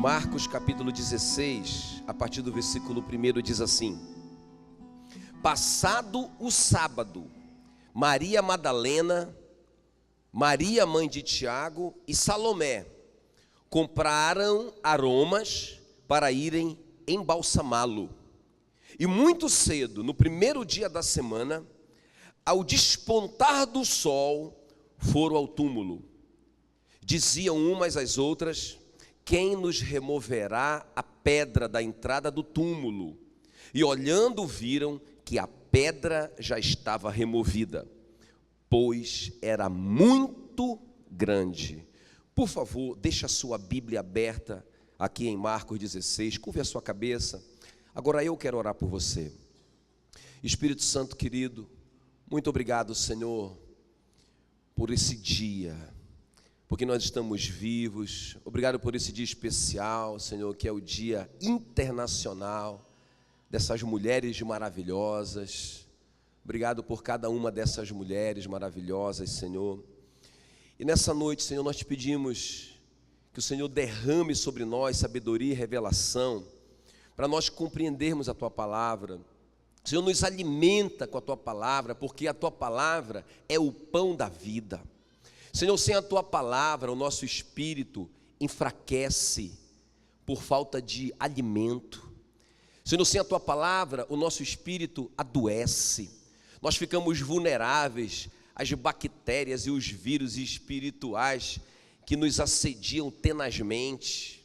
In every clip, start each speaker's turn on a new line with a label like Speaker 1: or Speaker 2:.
Speaker 1: Marcos capítulo 16, a partir do versículo 1 diz assim: Passado o sábado, Maria Madalena, Maria mãe de Tiago e Salomé compraram aromas para irem embalsamá-lo. E muito cedo, no primeiro dia da semana, ao despontar do sol, foram ao túmulo. Diziam umas às outras: quem nos removerá a pedra da entrada do túmulo? E olhando viram que a pedra já estava removida, pois era muito grande. Por favor, deixe a sua Bíblia aberta aqui em Marcos 16, curve a sua cabeça. Agora eu quero orar por você. Espírito Santo querido, muito obrigado, Senhor, por esse dia, porque nós estamos vivos. Obrigado por esse dia especial, Senhor, que é o Dia Internacional dessas mulheres maravilhosas. Obrigado por cada uma dessas mulheres maravilhosas, Senhor. E nessa noite, Senhor, nós te pedimos que o Senhor derrame sobre nós sabedoria e revelação, para nós compreendermos a Tua Palavra. Senhor, nos alimenta com a Tua Palavra, porque a Tua Palavra é o pão da vida. Senhor, sem a Tua Palavra, o nosso espírito enfraquece por falta de alimento. Senhor, sem a Tua Palavra, o nosso espírito adoece. Nós ficamos vulneráveis às bactérias e os vírus espirituais que nos assediam tenazmente.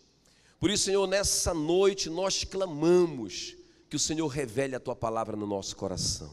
Speaker 1: Por isso, Senhor, nessa noite nós clamamos que o Senhor revele a Tua Palavra no nosso coração,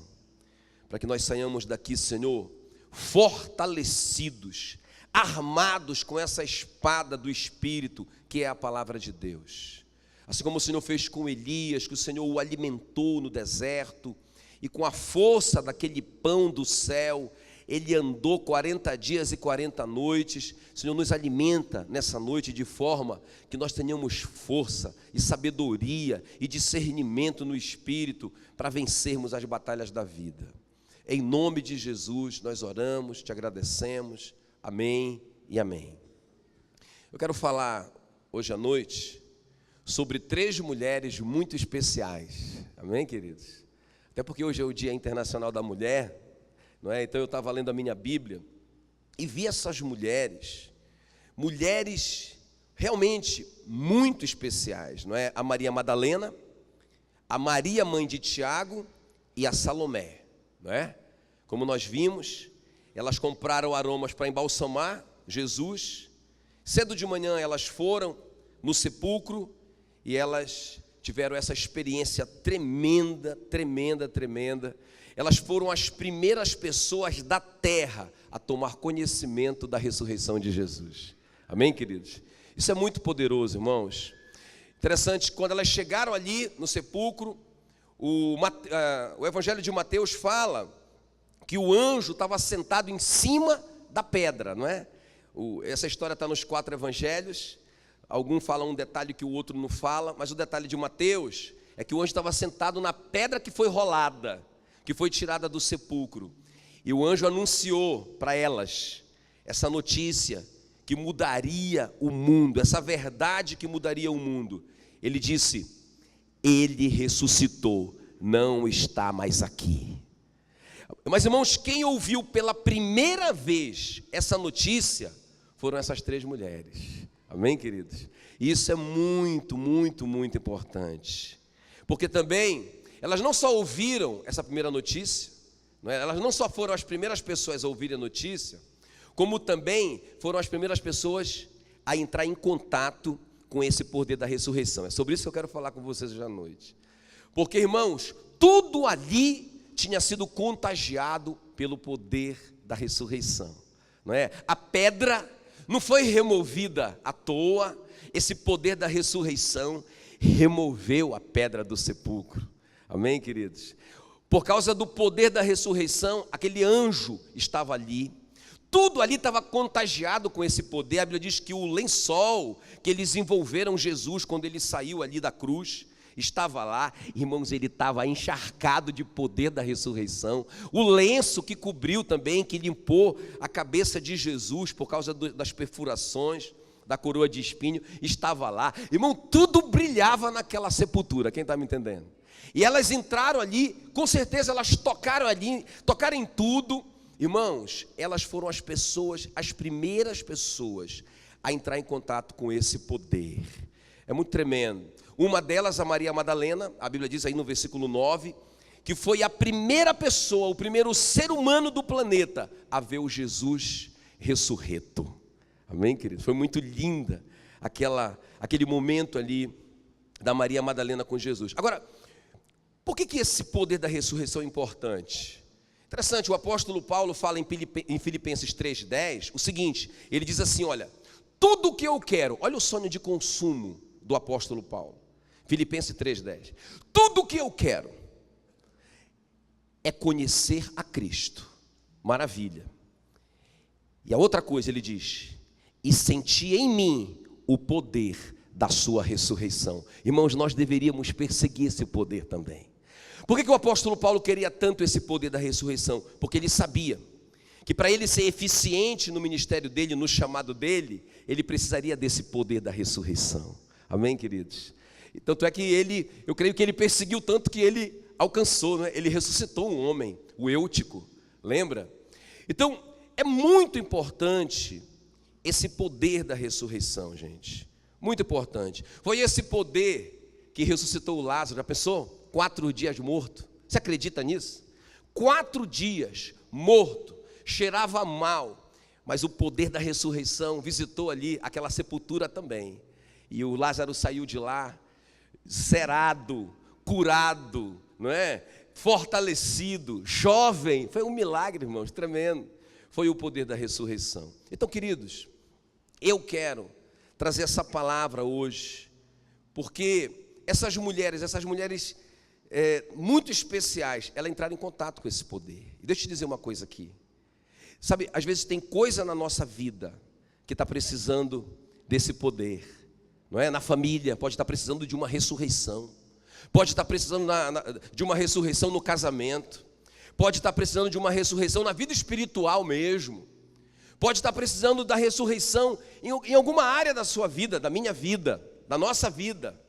Speaker 1: para que nós saiamos daqui, Senhor, fortalecidos, armados com essa espada do Espírito, que é a Palavra de Deus. Assim como o Senhor fez com Elias, que o Senhor o alimentou no deserto, e com a força daquele pão do céu, ele andou 40 dias e 40 noites. Senhor, nos alimenta nessa noite de forma que nós tenhamos força e sabedoria e discernimento no Espírito para vencermos as batalhas da vida. Em nome de Jesus nós oramos, te agradecemos, amém e amém. Eu quero falar hoje à noite sobre 3 mulheres muito especiais, amém, queridos? Até porque hoje é o Dia Internacional da Mulher, não é? Então eu estava lendo a minha Bíblia e vi essas mulheres realmente muito especiais, não é? A Maria Madalena, a Maria mãe de Tiago e a Salomé, não é? Como nós vimos, elas compraram aromas para embalsamar Jesus. Cedo de manhã elas foram no sepulcro e elas tiveram essa experiência tremenda. Elas foram as primeiras pessoas da terra a tomar conhecimento da ressurreição de Jesus. Amém, queridos? Isso é muito poderoso, irmãos. Interessante, quando elas chegaram ali no sepulcro, o Evangelho de Mateus fala que o anjo estava sentado em cima da pedra, não é? Essa história está nos 4 evangelhos. Algum fala um detalhe que o outro não fala, mas o detalhe de Mateus é que o anjo estava sentado na pedra que foi rolada, que foi tirada do sepulcro. E o anjo anunciou para elas essa notícia que mudaria o mundo, essa verdade que mudaria o mundo. Ele disse: ele ressuscitou, não está mais aqui. Mas, irmãos, quem ouviu pela primeira vez essa notícia foram essas 3 mulheres. Amém, queridos? E isso é muito importante. Porque também elas não só ouviram essa primeira notícia, não é? Elas não só foram as primeiras pessoas a ouvirem a notícia, como também foram as primeiras pessoas a entrar em contato com esse poder da ressurreição. É sobre isso que eu quero falar com vocês hoje à noite. Porque, irmãos, tudo ali tinha sido contagiado pelo poder da ressurreição, não é? A pedra não foi removida à toa. Esse poder da ressurreição removeu a pedra do sepulcro. Amém, queridos? Por causa do poder da ressurreição, aquele anjo estava ali. Tudo ali estava contagiado com esse poder. A Bíblia diz que o lençol que eles envolveram Jesus quando ele saiu ali da cruz estava lá, irmãos, ele estava encharcado de poder da ressurreição. O lenço que cobriu também, que limpou a cabeça de Jesus por causa das perfurações, da coroa de espinho, estava lá. Irmão, tudo brilhava naquela sepultura, quem está me entendendo? E elas entraram ali, com certeza elas tocaram ali, tocaram em tudo. Irmãos, elas foram as primeiras pessoas a entrar em contato com esse poder. É muito tremendo. Uma delas, a Maria Madalena, a Bíblia diz aí no versículo 9, que foi a primeira pessoa, o primeiro ser humano do planeta a ver o Jesus ressurreto. Amém, queridos? Foi muito linda aquele momento ali da Maria Madalena com Jesus. Agora, por que esse poder da ressurreição é importante? Interessante, o apóstolo Paulo fala em Filipenses 3,10 o seguinte, ele diz assim, olha, tudo o que eu quero, olha o sonho de consumo do apóstolo Paulo, Filipenses 3,10, tudo o que eu quero é conhecer a Cristo, maravilha. E a outra coisa ele diz, e sentir em mim o poder da sua ressurreição. Irmãos, nós deveríamos perseguir esse poder também. Por que o apóstolo Paulo queria tanto esse poder da ressurreição? Porque ele sabia que para ele ser eficiente no ministério dele, no chamado dele, ele precisaria desse poder da ressurreição. Amém, queridos? E tanto é que eu creio que ele perseguiu tanto que ele alcançou, né? Ele ressuscitou um homem, o Eutico, lembra? Então, é muito importante esse poder da ressurreição, gente. Muito importante. Foi esse poder que ressuscitou o Lázaro, já pensou? 4 dias morto. Você acredita nisso? 4 dias morto, cheirava mal, mas o poder da ressurreição visitou ali aquela sepultura também. E o Lázaro saiu de lá, zerado, curado, não é? Fortalecido, jovem. Foi um milagre, irmãos, tremendo. Foi o poder da ressurreição. Então, queridos, eu quero trazer essa palavra hoje, porque essas mulheres muito especiais, elas entraram em contato com esse poder. E deixa eu te dizer uma coisa aqui. Sabe, às vezes tem coisa na nossa vida que está precisando desse poder, não é? Na família, pode estar precisando de uma ressurreição. Pode estar precisando de uma ressurreição no casamento. Pode estar precisando de uma ressurreição na vida espiritual mesmo. Pode estar precisando da ressurreição em alguma área da sua vida, da minha vida, da nossa vida.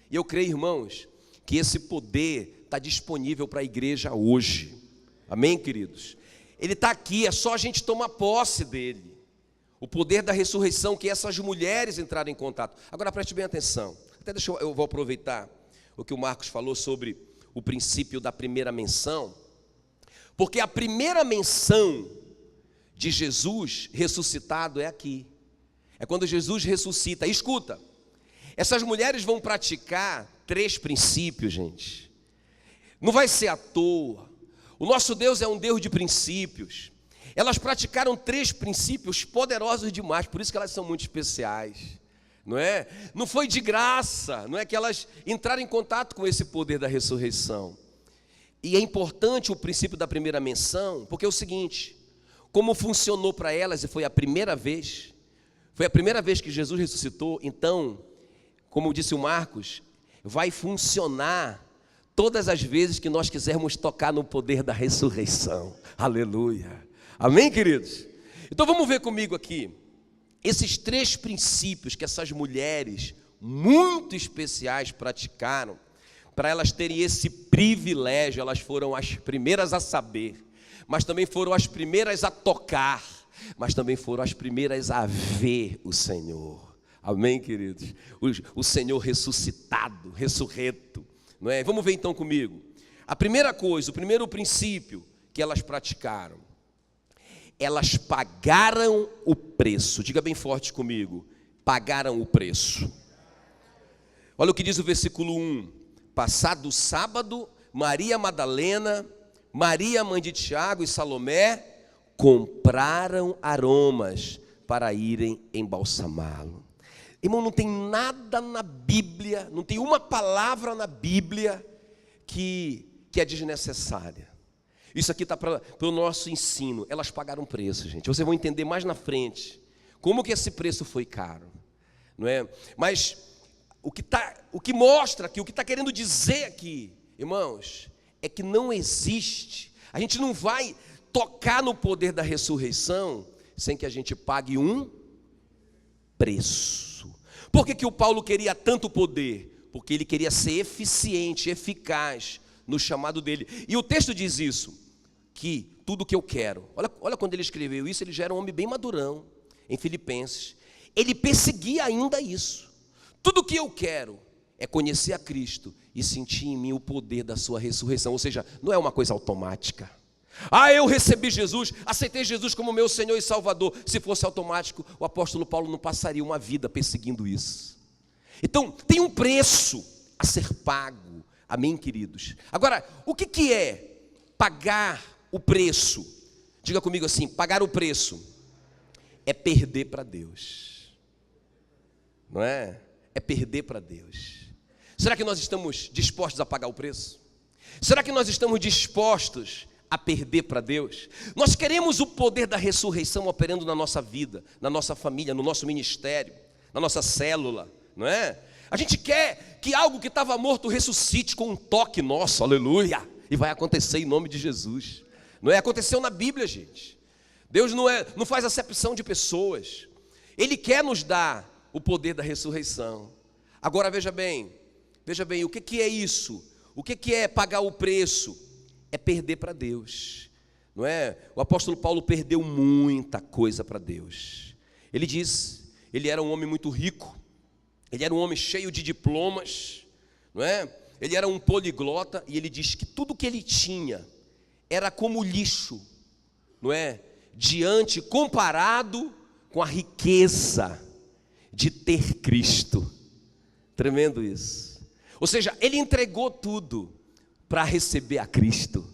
Speaker 1: E eu creio, irmãos, que esse poder está disponível para a igreja hoje. Amém, queridos? Ele está aqui, é só a gente tomar posse dele. O poder da ressurreição que essas mulheres entraram em contato. Agora preste bem atenção. Até eu vou aproveitar o que o Marcos falou sobre o princípio da primeira menção. Porque a primeira menção de Jesus ressuscitado é aqui. É quando Jesus ressuscita. E escuta, essas mulheres vão praticar 3 princípios, gente. Não vai ser à toa. O nosso Deus é um Deus de princípios. Elas praticaram 3 princípios poderosos demais, por isso que elas são muito especiais. Não é? Não foi de graça, não é que elas entraram em contato com esse poder da ressurreição. E é importante o princípio da primeira menção, porque é o seguinte, como funcionou para elas e foi a primeira vez que Jesus ressuscitou, então, como disse o Marcos, vai funcionar todas as vezes que nós quisermos tocar no poder da ressurreição. Aleluia. Amém, queridos? Então vamos ver comigo aqui, esses 3 princípios que essas mulheres muito especiais praticaram, para elas terem esse privilégio. Elas foram as primeiras a saber, mas também foram as primeiras a tocar, mas também foram as primeiras a ver o Senhor. Amém, queridos? O Senhor ressuscitado, ressurreto, não é? Vamos ver então comigo. A primeira coisa, o primeiro princípio que elas praticaram, elas pagaram o preço. Diga bem forte comigo, pagaram o preço. Olha o que diz o versículo 1. Passado o sábado, Maria Madalena, Maria mãe de Tiago e Salomé compraram aromas para irem embalsamá-lo. Irmão, não tem nada na Bíblia, não tem uma palavra na Bíblia que é desnecessária. Isso aqui está para o nosso ensino. Elas pagaram preço, gente. Vocês vão entender mais na frente como que esse preço foi caro, não é? Mas o que mostra aqui, o que está querendo dizer aqui, irmãos, é que não existe. A gente não vai tocar no poder da ressurreição sem que a gente pague um preço. Por que o Paulo queria tanto poder? Porque ele queria ser eficiente, eficaz no chamado dele. E o texto diz isso, que tudo que eu quero. Olha quando ele escreveu isso, ele já era um homem bem madurão, em Filipenses. Ele perseguia ainda isso. Tudo que eu quero é conhecer a Cristo e sentir em mim o poder da sua ressurreição. Ou seja, não é uma coisa automática. Eu recebi Jesus, aceitei Jesus como meu Senhor e Salvador. Se fosse automático, o apóstolo Paulo não passaria uma vida perseguindo isso. Então, tem um preço a ser pago. Amém, queridos? Agora, o que é pagar o preço? Diga comigo assim, pagar o preço é perder para Deus. Não é? É perder para Deus. Será que nós estamos dispostos a pagar o preço? Será que nós estamos dispostos a perder para Deus? Nós queremos o poder da ressurreição operando na nossa vida, na nossa família, no nosso ministério, na nossa célula, não é? A gente quer que algo que estava morto ressuscite com um toque nosso, aleluia, e vai acontecer em nome de Jesus. Não é? Aconteceu na Bíblia, gente. Deus não faz acepção de pessoas. Ele quer nos dar o poder da ressurreição. Agora veja bem, o que é isso? O que é pagar o preço? É perder para Deus, não é? O apóstolo Paulo perdeu muita coisa para Deus. Ele diz, ele era um homem muito rico, ele era um homem cheio de diplomas, não é? Ele era um poliglota, e ele diz que tudo que ele tinha era como lixo, não é? Comparado com a riqueza de ter Cristo. Tremendo isso. Ou seja, ele entregou tudo para receber a Cristo.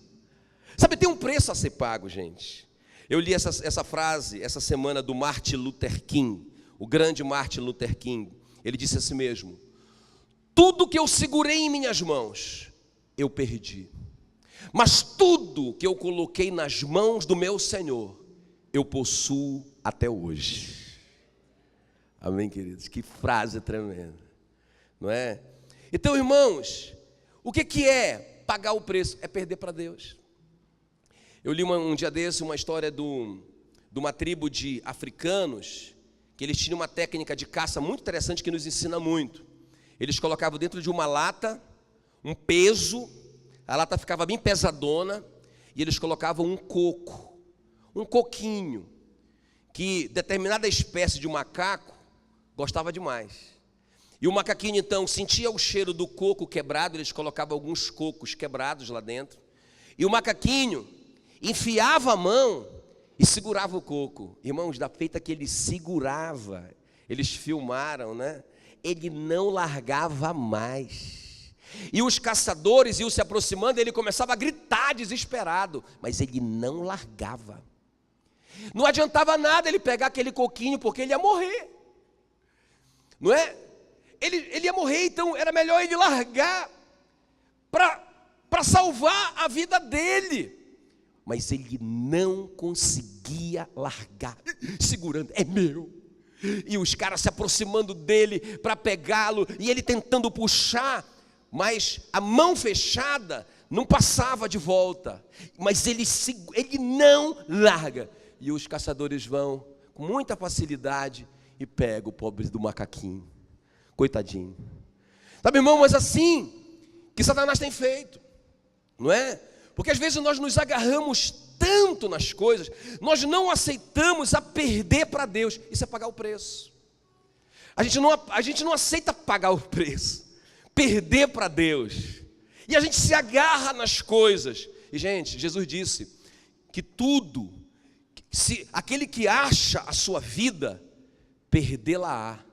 Speaker 1: Sabe, tem um preço a ser pago, gente. Eu li essa frase essa semana do Martin Luther King, o grande Martin Luther King. Ele disse assim mesmo: tudo que eu segurei em minhas mãos, eu perdi. Mas tudo que eu coloquei nas mãos do meu Senhor, eu possuo até hoje. Amém, queridos? Que frase tremenda, não é? Então, irmãos, o que é pagar o preço? É perder para Deus. Eu li um dia desse uma história de uma tribo de africanos, que eles tinham uma técnica de caça muito interessante que nos ensina muito. Eles colocavam dentro de uma lata um peso, a lata ficava bem pesadona, e eles colocavam um coquinho, que determinada espécie de macaco gostava demais. E o macaquinho então sentia o cheiro do coco quebrado, eles colocavam alguns cocos quebrados lá dentro, e o macaquinho enfiava a mão e segurava o coco. Irmãos, da feita que ele segurava, eles filmaram, né? Ele não largava mais. E os caçadores iam se aproximando, ele começava a gritar desesperado, mas ele não largava. Não adiantava nada ele pegar aquele coquinho, porque ele ia morrer, não é? Ele ia morrer, então era melhor ele largar para salvar a vida dele. Mas ele não conseguia largar, segurando, é meu. E os caras se aproximando dele para pegá-lo, e ele tentando puxar, mas a mão fechada não passava de volta. Mas ele não larga. E os caçadores vão com muita facilidade e pegam o pobre do macaquinho. Coitadinho. Sabe, irmão, mas assim que Satanás tem feito, não é? Porque às vezes nós nos agarramos tanto nas coisas, nós não aceitamos a perder para Deus. Isso é pagar o preço. A gente não aceita pagar o preço, perder para Deus. E a gente se agarra nas coisas. E, gente, Jesus disse que tudo, se aquele que acha a sua vida, perdê-la-á,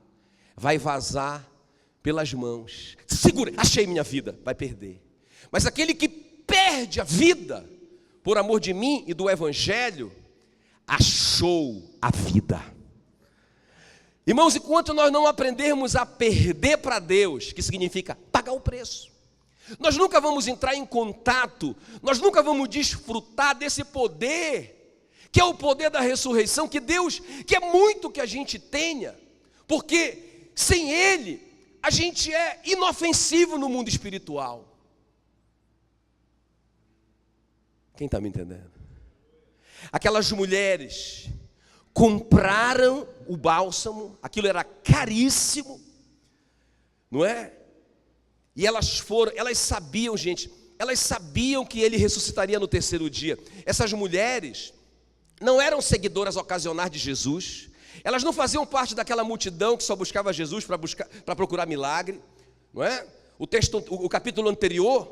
Speaker 1: vai vazar pelas mãos. Segura, achei minha vida, vai perder. Mas aquele que perde a vida por amor de mim e do evangelho, achou a vida. Irmãos, enquanto nós não aprendermos a perder para Deus, que significa pagar o preço, nós nunca vamos entrar em contato, nós nunca vamos desfrutar desse poder, que é o poder da ressurreição, que Deus quer muito que a gente tenha, porque sem Ele, a gente é inofensivo no mundo espiritual. Quem está me entendendo? Aquelas mulheres compraram o bálsamo, aquilo era caríssimo, não é? E elas sabiam, gente, elas sabiam que ele ressuscitaria no terceiro dia. Essas mulheres não eram seguidoras ocasionais de Jesus, elas não faziam parte daquela multidão que só buscava Jesus para procurar milagre, não é? O capítulo anterior,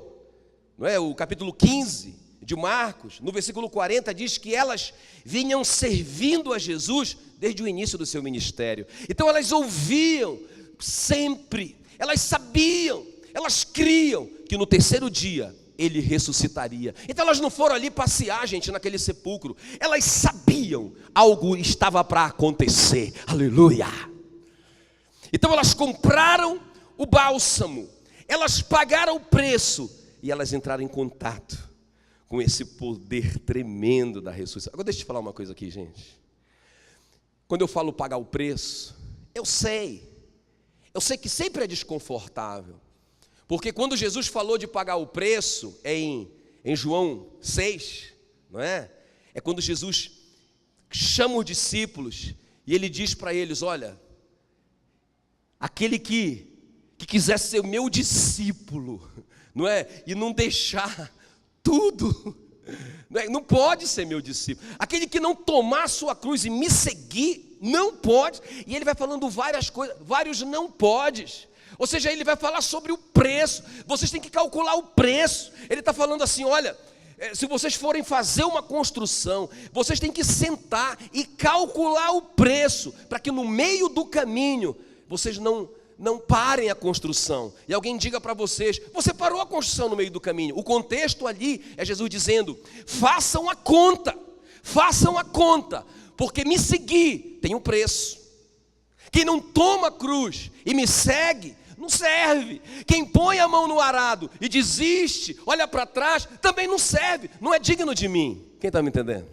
Speaker 1: não é? O capítulo 15 de Marcos, no versículo 40, diz que elas vinham servindo a Jesus desde o início do seu ministério. Então elas ouviam sempre, elas sabiam, elas criam que no terceiro dia ele ressuscitaria. Então elas não foram ali passear, gente, naquele sepulcro. Elas sabiam, algo estava para acontecer. Aleluia! Então elas compraram o bálsamo, elas pagaram o preço e elas entraram em contato com esse poder tremendo da ressurreição. Agora deixa eu te falar uma coisa aqui, gente. Quando eu falo pagar o preço, eu sei que sempre é desconfortável. Porque quando Jesus falou de pagar o preço, em João 6, não é? É quando Jesus chama os discípulos e ele diz para eles: olha, aquele que quiser ser meu discípulo, não é? E não deixar tudo, não pode ser meu discípulo. Aquele que não tomar a sua cruz e me seguir, não pode. E ele vai falando várias coisas, vários não podes. Ou seja, ele vai falar sobre o preço. Vocês têm que calcular o preço. Ele está falando assim: olha, se vocês forem fazer uma construção, vocês têm que sentar e calcular o preço, para que no meio do caminho vocês não parem a construção. E alguém diga para vocês: você parou a construção no meio do caminho. O contexto ali é Jesus dizendo: façam a conta, porque me seguir tem um preço. Quem não toma a cruz e me segue, não serve. Quem põe a mão no arado e desiste, olha para trás, também não serve, não é digno de mim. Quem está me entendendo?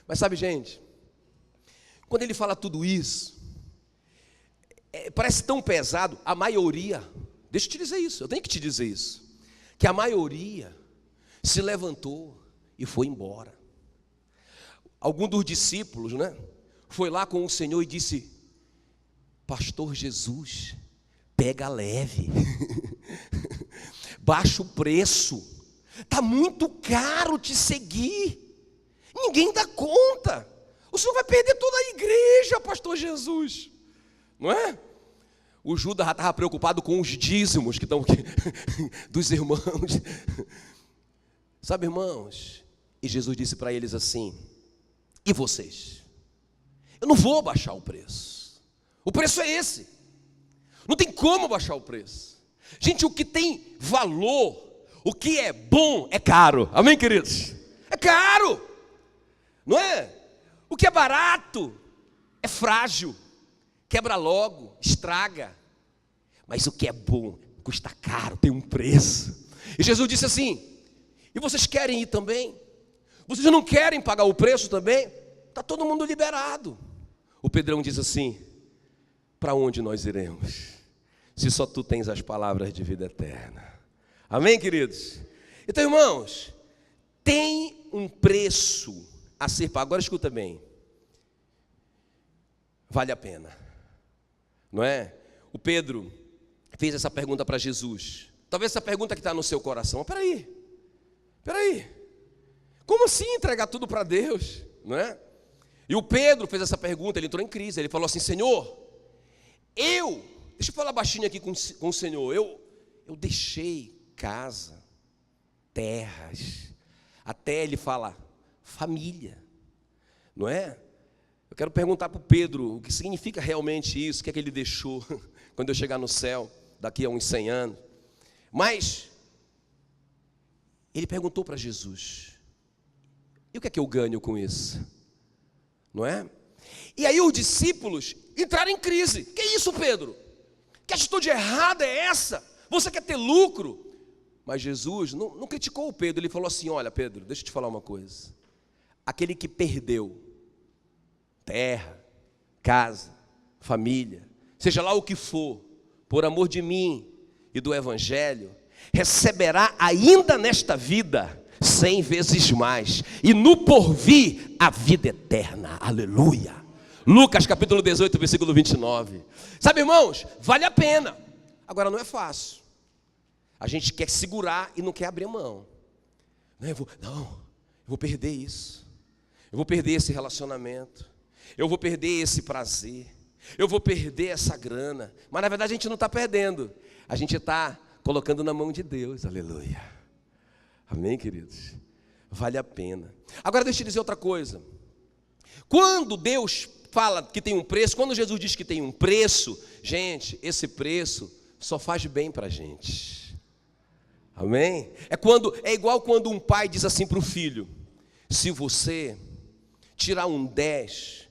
Speaker 1: Mas sabe, gente, quando ele fala tudo isso, parece tão pesado. A maioria, deixa eu te dizer isso, eu tenho que te dizer isso, que a maioria se levantou e foi embora. Algum dos discípulos, né, foi lá com o Senhor e disse: Pastor Jesus, pega leve, baixa o preço, está muito caro te seguir, ninguém dá conta, o senhor vai perder toda a igreja, Pastor Jesus, não é? O Judas já estava preocupado com os dízimos que estão aqui, dos irmãos, sabe, irmãos? E Jesus disse para eles assim: e vocês? Eu não vou baixar o preço. O preço é esse. Não tem como baixar o preço. Gente, o que tem valor, o que é bom, é caro. Amém, queridos? É caro, não é? O que é barato é frágil, quebra logo, estraga. Mas o que é bom custa caro, tem um preço. E Jesus disse assim: e vocês querem ir também? Vocês não querem pagar o preço também? Está todo mundo liberado. O Pedrão diz assim: para onde nós iremos, se só tu tens as palavras de vida eterna? Amém, queridos? Então, irmãos, tem um preço a ser pago. Agora escuta bem, vale a pena, não é? O Pedro fez essa pergunta para Jesus. Talvez essa pergunta que está no seu coração: peraí, como assim entregar tudo para Deus, não é? E o Pedro fez essa pergunta, ele entrou em crise, ele falou assim: Senhor, deixa eu falar baixinho aqui com o Senhor, eu deixei casa, terras, até ele fala família, não é? Eu quero perguntar para o Pedro o que significa realmente isso, o que é que ele deixou quando eu chegar no céu, daqui a uns 100 anos. Mas ele perguntou para Jesus: e o que é que eu ganho com isso? Não é? E aí os discípulos entraram em crise. Que isso, Pedro? Que atitude errada é essa? Você quer ter lucro? Mas Jesus não criticou o Pedro. Ele falou assim: olha, Pedro, deixa eu te falar uma coisa. Aquele que perdeu terra, casa, família, seja lá o que for, por amor de mim e do Evangelho, receberá ainda nesta vida 100 vezes mais, e no porvir a vida eterna. Aleluia. Lucas capítulo 18, versículo 29. Sabe, irmãos, vale a pena. Agora não é fácil. A gente quer segurar e não quer abrir mão. Eu vou perder isso. Eu vou perder esse relacionamento. Eu vou perder esse prazer. Eu vou perder essa grana. Mas na verdade a gente não está perdendo. A gente está colocando na mão de Deus. Aleluia. Amém, queridos? Vale a pena. Agora deixa eu te dizer outra coisa. Quando Deus fala que tem um preço, quando Jesus diz que tem um preço, gente, esse preço só faz bem para a gente. Amém? É igual quando um pai diz assim para o filho: se você tirar um 10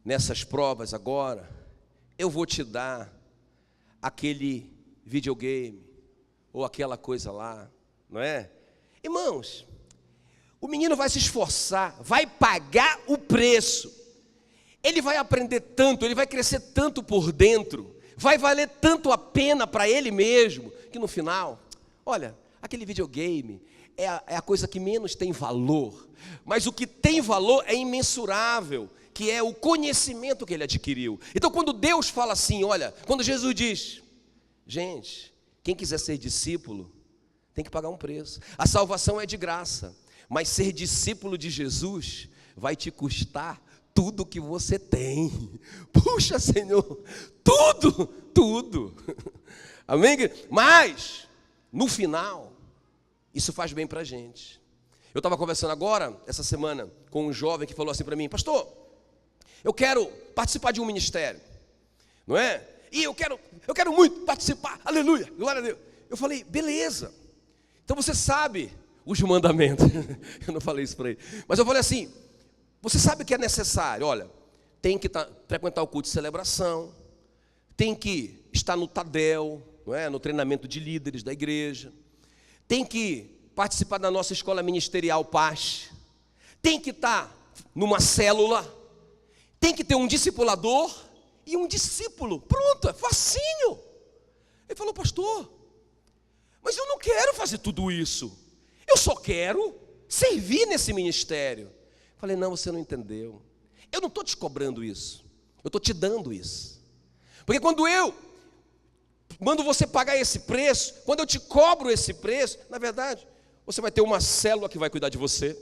Speaker 1: nessas provas agora, eu vou te dar aquele videogame ou aquela coisa lá, não é? Irmãos, o menino vai se esforçar, vai pagar o preço, ele vai aprender tanto, ele vai crescer tanto por dentro, vai valer tanto a pena para ele mesmo, que no final, olha, aquele videogame é a coisa que menos tem valor, mas o que tem valor é imensurável, que é o conhecimento que ele adquiriu. Então quando Deus fala assim, olha, quando Jesus diz, gente, quem quiser ser discípulo, tem que pagar um preço. A salvação é de graça, mas ser discípulo de Jesus vai te custar tudo que você tem. Puxa, Senhor, tudo. Amém? Mas, no final, isso faz bem para a gente. Eu estava conversando agora, essa semana, com um jovem que falou assim para mim: pastor, eu quero participar de um ministério, não é? E eu quero muito participar, aleluia, glória a Deus. Eu falei, beleza, então você sabe os mandamentos. Eu não falei isso para ele, mas eu falei assim, você sabe que é necessário, olha, tem que frequentar o culto de celebração, tem que estar no Tadel, não é? No treinamento de líderes da igreja, tem que participar da nossa escola ministerial Paz, tem que estar numa célula, tem que ter um discipulador e um discípulo. Pronto, é facinho. Ele falou, pastor, mas eu não quero fazer tudo isso, eu só quero servir nesse ministério. Eu falei, não, você não entendeu. Eu não estou te cobrando isso, eu estou te dando isso. Porque quando eu mando você pagar esse preço, quando eu te cobro esse preço, na verdade, você vai ter uma célula que vai cuidar de você,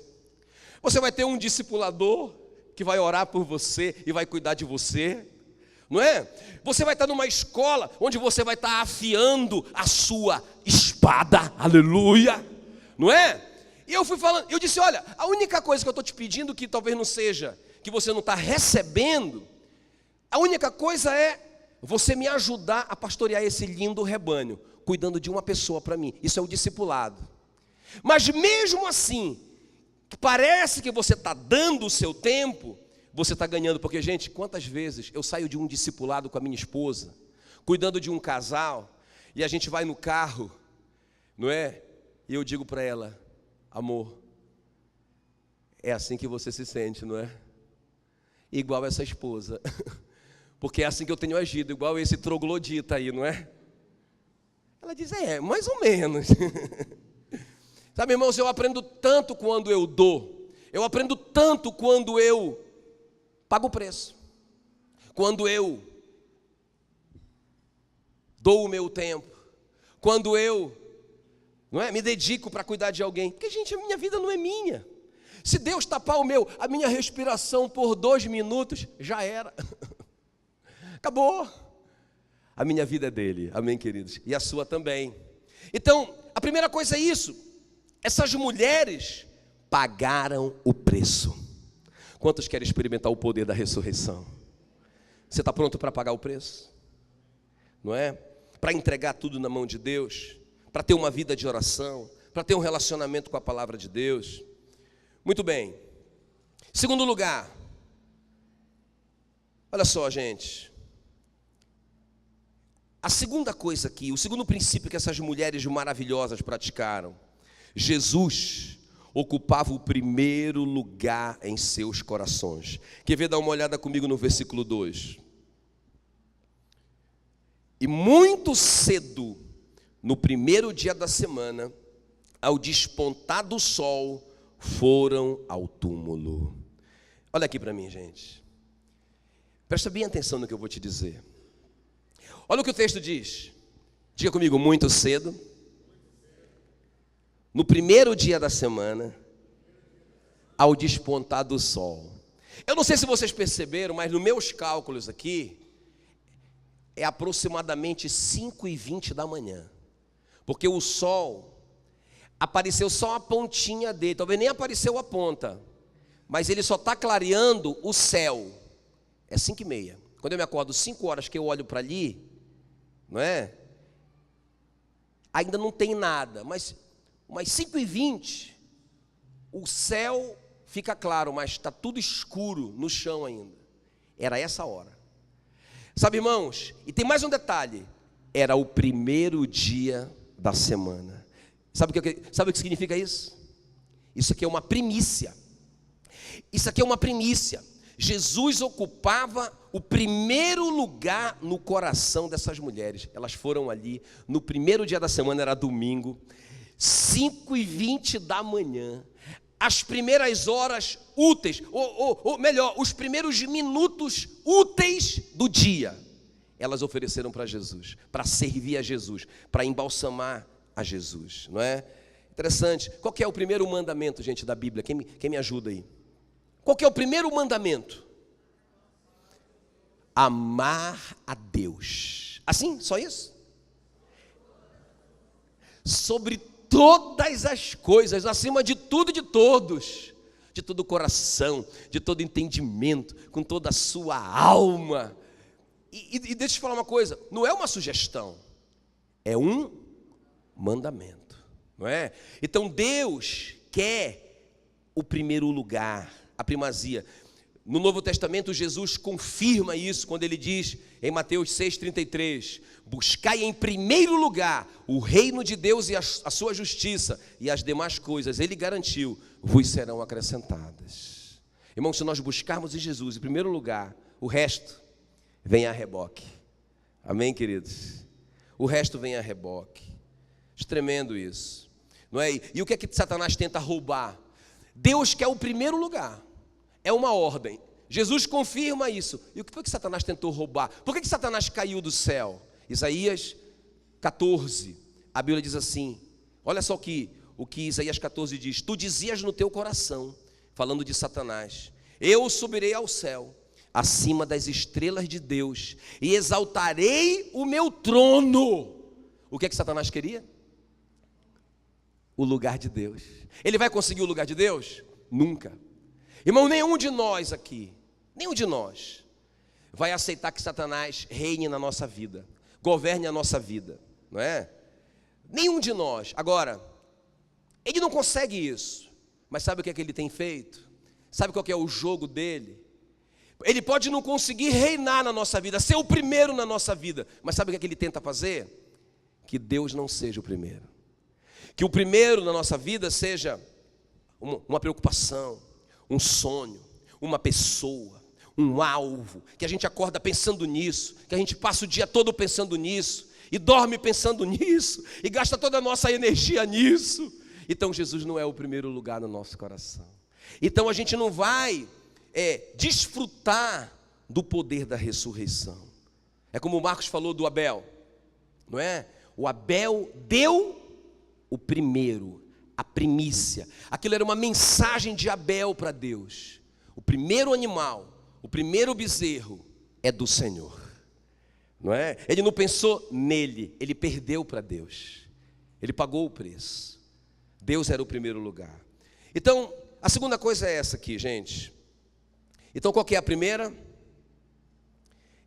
Speaker 1: você vai ter um discipulador que vai orar por você e vai cuidar de você, não é? Você vai estar numa escola onde você vai estar afiando a sua espada, aleluia, não é? E eu fui falando, eu disse, olha, a única coisa que eu estou te pedindo, que talvez não seja, que você não está recebendo, a única coisa é você me ajudar a pastorear esse lindo rebanho, cuidando de uma pessoa para mim. Isso é o discipulado. Mas mesmo assim, parece que você está dando o seu tempo, você está ganhando. Porque, gente, quantas vezes eu saio de um discipulado com a minha esposa, cuidando de um casal, e a gente vai no carro, não é? E eu digo para ela, amor, é assim que você se sente, não é? Igual essa esposa. Porque é assim que eu tenho agido, igual esse troglodita aí, não é? Ela diz, mais ou menos. Sabe, irmãos, eu aprendo tanto quando eu dou. Eu aprendo tanto quando eu pago o preço. Quando eu dou o meu tempo. Quando eu, não é, me dedico para cuidar de alguém. Porque, gente, a minha vida não é minha. Se Deus tapar a minha respiração por 2 minutos, já era. Acabou. A minha vida é dele, amém, queridos? E a sua também. Então, a primeira coisa é isso. Essas mulheres pagaram o preço. Quantos querem experimentar o poder da ressurreição? Você está pronto para pagar o preço? Não é? Para entregar tudo na mão de Deus, para ter uma vida de oração, para ter um relacionamento com a palavra de Deus. Muito bem. Segundo lugar, olha só, gente. A segunda coisa aqui, o segundo princípio que essas mulheres maravilhosas praticaram, Jesus ocupava o primeiro lugar em seus corações. Quer ver? Dar uma olhada comigo no versículo 2. E muito cedo, no primeiro dia da semana, ao despontar do sol, foram ao túmulo. Olha aqui para mim, gente. Presta bem atenção no que eu vou te dizer. Olha o que o texto diz. Diga comigo, muito cedo. No primeiro dia da semana, ao despontar do sol. Eu não sei se vocês perceberam, mas nos meus cálculos aqui, é aproximadamente 5h20 da manhã. Porque o sol, apareceu só a pontinha dele, talvez nem apareceu a ponta. Mas ele só está clareando o céu. É 5h30. Quando eu me acordo 5 horas que eu olho para ali, não é? Ainda não tem nada, mas 5h20, o céu fica claro, mas está tudo escuro no chão ainda. Era essa hora. Sabe, irmãos, e tem mais um detalhe. Era o primeiro dia da semana. Sabe o que significa isso? Isso aqui é uma primícia. Isso aqui é uma primícia. Jesus ocupava o primeiro lugar no coração dessas mulheres. Elas foram ali, no primeiro dia da semana, era domingo, 5h20 da manhã, as primeiras horas úteis, ou melhor, os primeiros minutos úteis do dia, elas ofereceram para Jesus, para servir a Jesus, para embalsamar a Jesus, não é? Interessante. Qual que é o primeiro mandamento, gente, da Bíblia? Quem me ajuda aí? Qual que é o primeiro mandamento? Amar a Deus. Assim, só isso? Sobre todas as coisas, acima de tudo e de todos, de todo o coração, de todo entendimento, com toda a sua alma. E deixa eu te falar uma coisa, não é uma sugestão, é um mandamento, não é? Então Deus quer o primeiro lugar, a primazia. No Novo Testamento, Jesus confirma isso quando ele diz em Mateus 6,33: buscai em primeiro lugar o reino de Deus e a sua justiça, e as demais coisas, ele garantiu, vos serão acrescentadas. Irmãos, se nós buscarmos em Jesus em primeiro lugar, o resto vem a reboque. Amém, queridos? O resto vem a reboque. Tremendo isso, não é? E o que é que Satanás tenta roubar? Deus quer o primeiro lugar. É uma ordem. Jesus confirma isso. E o que foi que Satanás tentou roubar? Por que Satanás caiu do céu? Isaías 14, a Bíblia diz assim, olha só o que Isaías 14 diz: tu dizias no teu coração, falando de Satanás, eu subirei ao céu, acima das estrelas de Deus, e exaltarei o meu trono. O que é que Satanás queria? O lugar de Deus. Ele vai conseguir o lugar de Deus? Nunca. Irmão, nenhum de nós aqui, nenhum de nós vai aceitar que Satanás reine na nossa vida, governe a nossa vida, não é? Nenhum de nós. Agora, ele não consegue isso, mas sabe o que é que ele tem feito? Sabe qual que é o jogo dele? Ele pode não conseguir reinar na nossa vida, ser o primeiro na nossa vida, mas sabe o que é que ele tenta fazer? Que Deus não seja o primeiro, que o primeiro na nossa vida seja uma preocupação, um sonho, uma pessoa, um alvo, que a gente acorda pensando nisso, que a gente passa o dia todo pensando nisso, e dorme pensando nisso, e gasta toda a nossa energia nisso. Então Jesus não é o primeiro lugar no nosso coração. Então a gente não vai desfrutar do poder da ressurreição. É como o Marcos falou do Abel, não é? O Abel deu o primeiro, a primícia. Aquilo era uma mensagem de Abel para Deus. O primeiro animal, o primeiro bezerro é do Senhor, não é? Ele não pensou nele, ele perdeu para Deus. Ele pagou o preço. Deus era o primeiro lugar. Então, a segunda coisa é essa aqui, gente. Então, qual que é a primeira?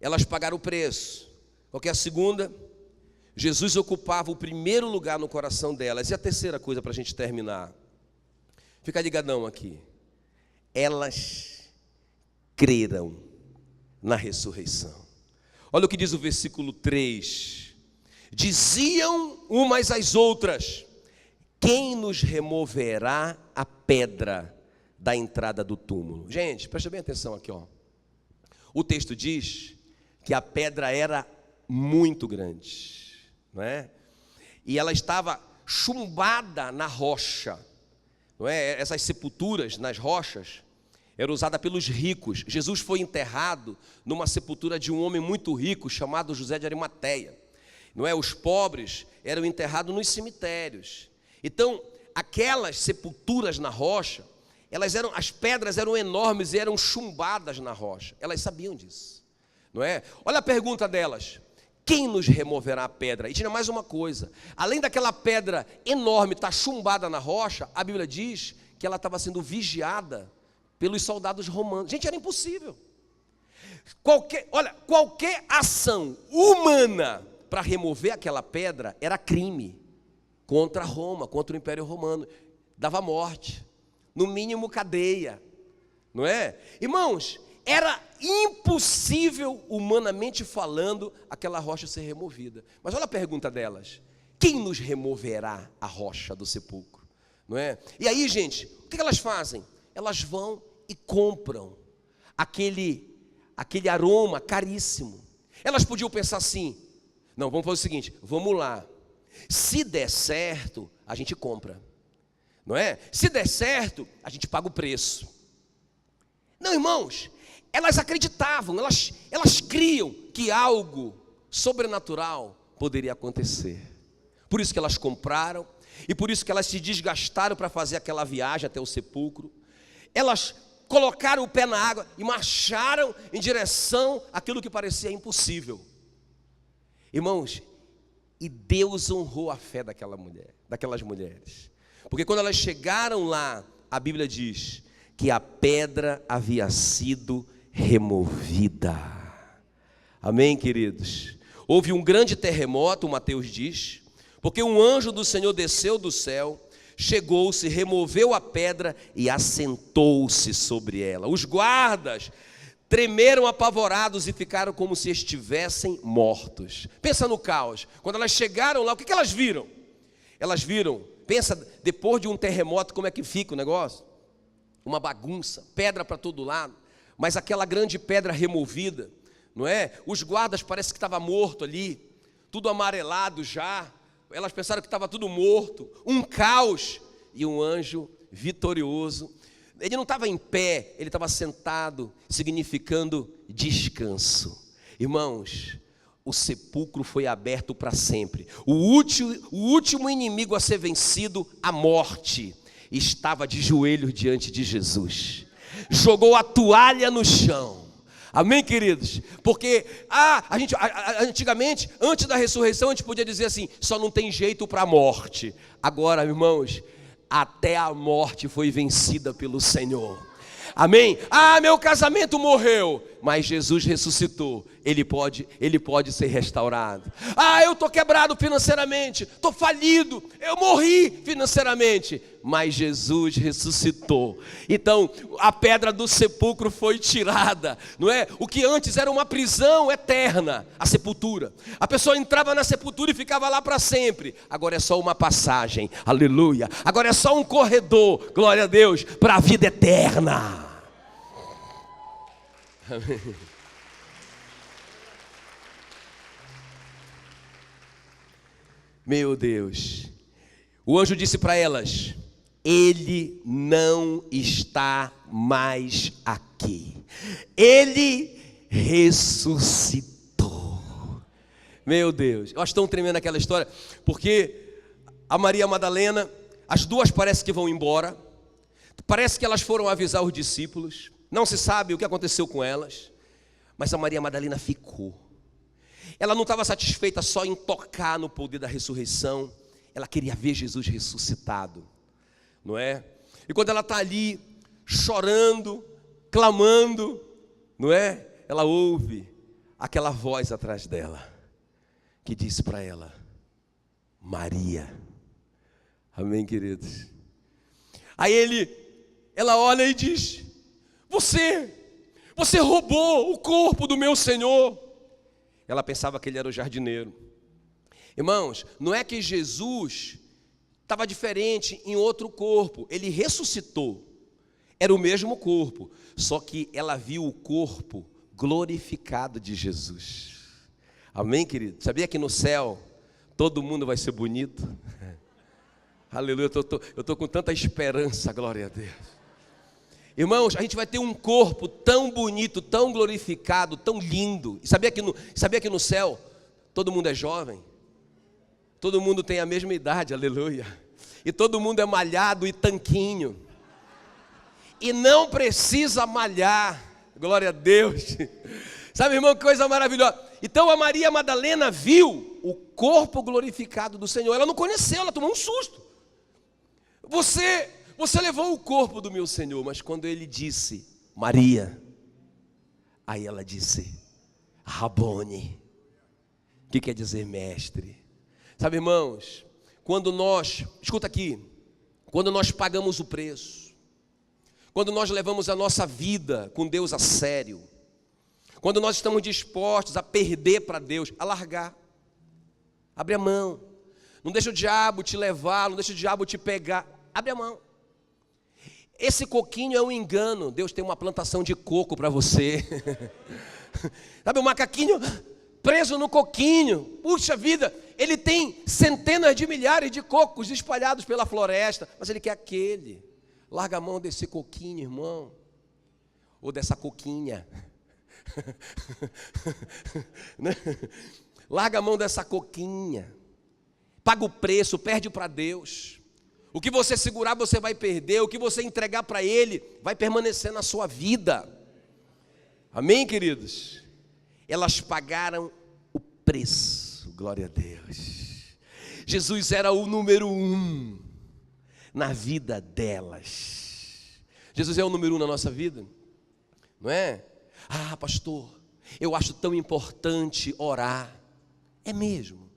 Speaker 1: Elas pagaram o preço. Qual que é a segunda? Jesus ocupava o primeiro lugar no coração delas. E a terceira coisa para a gente terminar? Fica ligadão aqui. Elas creram na ressurreição. Olha o que diz o versículo 3. Diziam umas às outras: quem nos removerá a pedra da entrada do túmulo? Gente, presta bem atenção aqui, ó. O texto diz que a pedra era muito grande, não é? E ela estava chumbada na rocha, não é? Essas sepulturas nas rochas, era usada pelos ricos. Jesus foi enterrado numa sepultura de um homem muito rico chamado José de Arimateia. Não é? Os pobres eram enterrados nos cemitérios. Então, aquelas sepulturas na rocha, as pedras eram enormes e eram chumbadas na rocha. Elas sabiam disso, não é? Olha a pergunta delas: quem nos removerá a pedra? E tinha mais uma coisa: além daquela pedra enorme estar chumbada na rocha, a Bíblia diz que ela estava sendo vigiada pelos soldados romanos. Gente, era impossível. Qualquer ação humana para remover aquela pedra era crime contra Roma, contra o Império Romano. Dava morte, no mínimo cadeia, não é? Irmãos, era impossível, humanamente falando, aquela rocha ser removida. Mas olha a pergunta delas: quem nos removerá a rocha do sepulcro? Não é? E aí, gente, o que elas fazem? Elas vão e compram aquele aroma caríssimo. Elas podiam pensar assim: não, vamos fazer o seguinte, vamos lá, se der certo, a gente compra, não é? Se der certo, a gente paga o preço. Não, irmãos, elas acreditavam, elas criam que algo sobrenatural poderia acontecer. Por isso que elas compraram, e por isso que elas se desgastaram para fazer aquela viagem até o sepulcro. Elas colocaram o pé na água e marcharam em direção àquilo que parecia impossível. Irmãos, e Deus honrou a fé daquelas mulheres. Porque quando elas chegaram lá, a Bíblia diz que a pedra havia sido removida. Amém, queridos? Houve um grande terremoto, Mateus diz, porque um anjo do Senhor desceu do céu, chegou-se, removeu a pedra e assentou-se sobre ela. Os guardas tremeram apavorados e ficaram como se estivessem mortos. Pensa no caos. Quando elas chegaram lá, o que elas viram? Elas viram, pensa, depois de um terremoto, como é que fica o negócio? Uma bagunça, pedra para todo lado, mas aquela grande pedra removida, não é? Os guardas parece que estavam mortos ali, tudo amarelado já. Elas pensaram que estava tudo morto, um caos, e um anjo vitorioso. Ele não estava em pé, ele estava sentado, significando descanso. Irmãos, o sepulcro foi aberto para sempre. O último inimigo a ser vencido, a morte, estava de joelhos diante de Jesus. Jogou a toalha no chão. Amém, queridos? Porque antigamente, antes da ressurreição, a gente podia dizer assim: só não tem jeito para a morte. Agora, irmãos, até a morte foi vencida pelo Senhor. Amém? Meu casamento morreu, mas Jesus ressuscitou. Ele pode ser restaurado. Eu estou quebrado financeiramente, estou falido, eu morri financeiramente, mas Jesus ressuscitou. Então a pedra do sepulcro foi tirada, não é? O que antes era uma prisão eterna, a sepultura. A pessoa entrava na sepultura e ficava lá para sempre. Agora é só uma passagem, aleluia. Agora é só um corredor, glória a Deus, para a vida eterna. Amém. Meu Deus. O anjo disse para elas: ele não está mais aqui, ele ressuscitou. Meu Deus, eu acho tão tremenda aquela história, porque a Maria Madalena, as duas parece que vão embora, parece que elas foram avisar os discípulos, não se sabe o que aconteceu com elas, mas a Maria Madalena ficou. Ela não estava satisfeita só em tocar no poder da ressurreição, ela queria ver Jesus ressuscitado, não é? E quando ela está ali, chorando, clamando, não é? Ela ouve aquela voz atrás dela, que disse para ela: Maria. Amém, queridos? Aí ela olha e diz: Você roubou o corpo do meu Senhor. Ela pensava que ele era o jardineiro. Irmãos, não é que Jesus estava diferente em outro corpo, ele ressuscitou, era o mesmo corpo, só que ela viu o corpo glorificado de Jesus. Amém, querido? Sabia que no céu todo mundo vai ser bonito? Aleluia, eu estou com tanta esperança, glória a Deus. Irmãos, a gente vai ter um corpo tão bonito, tão glorificado, tão lindo. E sabia que no céu todo mundo é jovem? Todo mundo tem a mesma idade, aleluia. E todo mundo é malhado e tanquinho. E não precisa malhar, glória a Deus. Sabe, irmão, que coisa maravilhosa. Então a Maria Madalena viu o corpo glorificado do Senhor. Ela não conheceu, ela tomou um susto. Você levou o corpo do meu Senhor, mas quando ele disse, Maria, aí ela disse, Rabone, que quer dizer mestre. Sabe, irmãos, escuta aqui, quando nós pagamos o preço, quando nós levamos a nossa vida com Deus a sério, quando nós estamos dispostos a perder para Deus, a largar, abre a mão, não deixa o diabo te levar, não deixa o diabo te pegar, abre a mão. Esse coquinho é um engano. Deus tem uma plantação de coco para você. Sabe, o macaquinho preso no coquinho. Puxa vida, ele tem centenas de milhares de cocos espalhados pela floresta, mas ele quer aquele. Larga a mão desse coquinho, irmão. Ou dessa coquinha. Larga a mão dessa coquinha. Paga o preço, perde para Deus. O que você segurar, você vai perder. O que você entregar para Ele, vai permanecer na sua vida. Amém, queridos? Elas pagaram o preço. Glória a Deus. Jesus era o número 1 na vida delas. Jesus é o número 1 na nossa vida, não é? Ah, pastor, eu acho tão importante orar. É mesmo.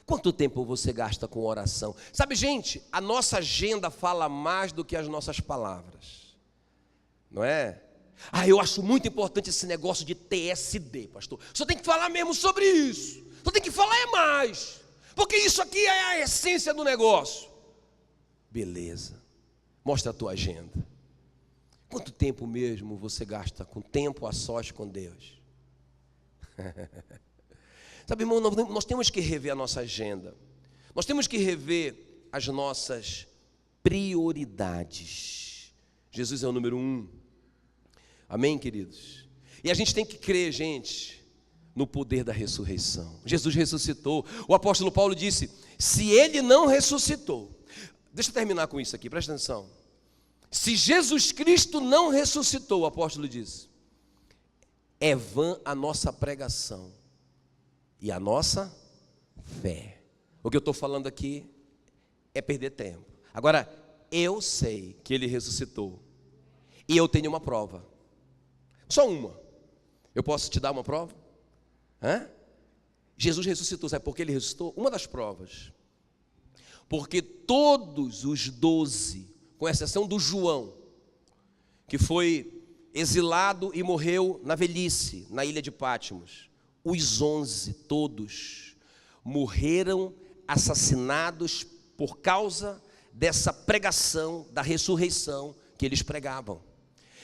Speaker 1: Quanto tempo você gasta com oração? Sabe, gente, a nossa agenda fala mais do que as nossas palavras, não é? Ah, eu acho muito importante esse negócio de TSD, pastor. Só tem que falar mesmo sobre isso. Só tem que falar mais, porque isso aqui é a essência do negócio. Beleza, mostra a tua agenda. Quanto tempo mesmo você gasta com tempo a sós com Deus? Sabe, irmão, nós temos que rever a nossa agenda. Nós temos que rever as nossas prioridades. Jesus é o número 1. Amém, queridos? E a gente tem que crer, gente, no poder da ressurreição. Jesus ressuscitou. O apóstolo Paulo disse, se ele não ressuscitou, deixa eu terminar com isso aqui, presta atenção. Se Jesus Cristo não ressuscitou, o apóstolo disse, é vã a nossa pregação e a nossa fé. O que eu estou falando aqui é perder tempo. Agora, eu sei que ele ressuscitou e eu tenho uma prova. Só uma. Eu posso te dar uma prova? Jesus ressuscitou, sabe por que ele ressuscitou? Uma das provas. Porque todos os 12, com exceção do João, que foi exilado e morreu na velhice, na ilha de Pátimos, os 11, todos, morreram assassinados por causa dessa pregação da ressurreição que eles pregavam.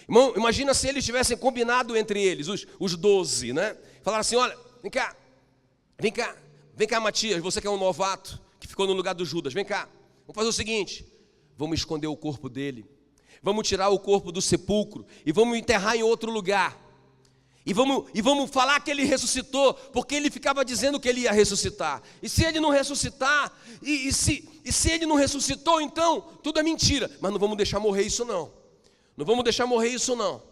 Speaker 1: Irmão, imagina se eles tivessem combinado entre eles, os 12, né? Falaram assim, olha, vem cá, Matias, você que é um novato, que ficou no lugar do Judas, vem cá, vamos fazer o seguinte, vamos esconder o corpo dele, vamos tirar o corpo do sepulcro e vamos enterrar em outro lugar. E vamos falar que ele ressuscitou, porque ele ficava dizendo que ele ia ressuscitar. E se ele não ressuscitar, e se ele não ressuscitou, então tudo é mentira. Mas não vamos deixar morrer isso não. Não vamos deixar morrer isso não.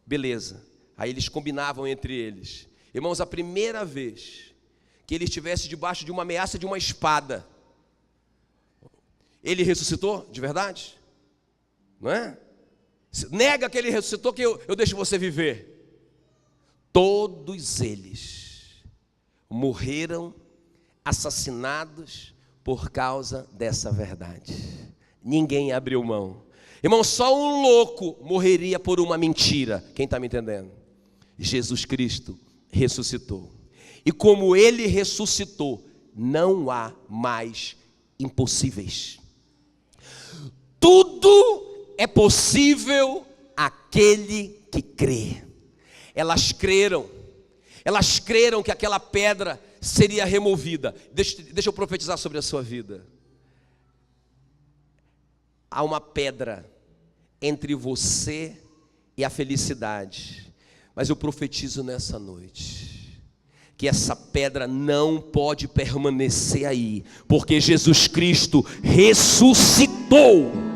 Speaker 1: Beleza. Aí eles combinavam entre eles. Irmãos, a primeira vez que ele estivesse debaixo de uma ameaça de uma espada, ele ressuscitou de verdade? Não é? Nega que ele ressuscitou, que eu deixo você viver. Todos eles morreram assassinados por causa dessa verdade. Ninguém abriu mão. Irmão, só um louco morreria por uma mentira. Quem está me entendendo? Jesus Cristo ressuscitou. E como ele ressuscitou, não há mais impossíveis. Tudo é possível àquele que crê. Elas creram que aquela pedra seria removida. Deixa eu profetizar sobre a sua vida. Há uma pedra entre você e a felicidade. Mas eu profetizo nessa noite que essa pedra não pode permanecer aí, porque Jesus Cristo ressuscitou.